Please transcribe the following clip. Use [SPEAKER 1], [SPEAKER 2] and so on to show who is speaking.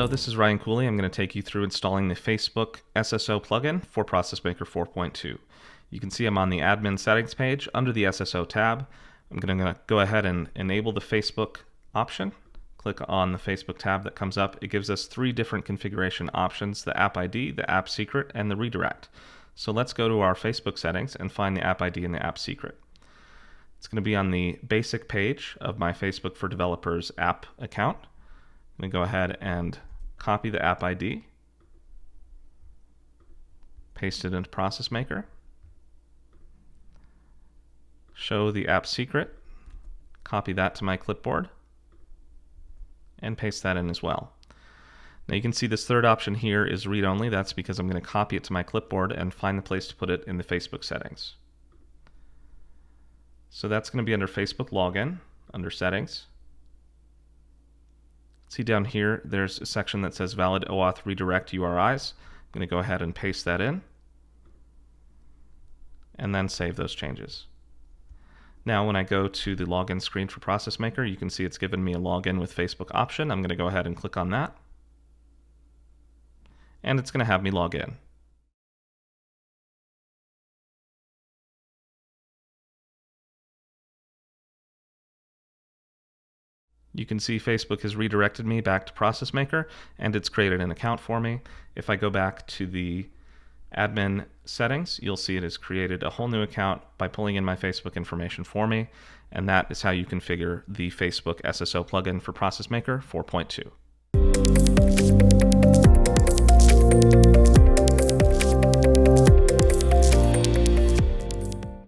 [SPEAKER 1] Hello, this is Ryan Cooley. I'm going to take you through installing the Facebook SSO plugin for ProcessMaker 4.2. You can see I'm on the admin settings page under the SSO tab. I'm going to go ahead and enable the Facebook option. Click on the Facebook tab that comes up. It gives us three different configuration options: the app ID, the app secret, and the redirect. So let's go to our Facebook settings and find the app ID and the app secret. It's going to be on the basic page of my Facebook for Developers app account. I'm going to go ahead and copy the app ID, paste it into ProcessMaker, show the app secret, copy that to my clipboard, and paste that in as well. Now you can see this third option here is read-only. That's because I'm going to copy it to my clipboard and find the place to put it in the Facebook settings. So that's going to be under Facebook Login, under Settings. See down here, there's a section that says Valid OAuth Redirect URIs. I'm going to go ahead and paste that in, and then save those changes. Now when I go to the login screen for ProcessMaker, you can see it's given me a login with Facebook option. I'm going to go ahead and click on that, and it's going to have me log in. You can see Facebook has redirected me back to ProcessMaker, and it's created an account for me. If I go back to the admin settings, you'll see it has created a whole new account by pulling in my Facebook information for me, and that is how you configure the Facebook SSO plugin for ProcessMaker 4.2.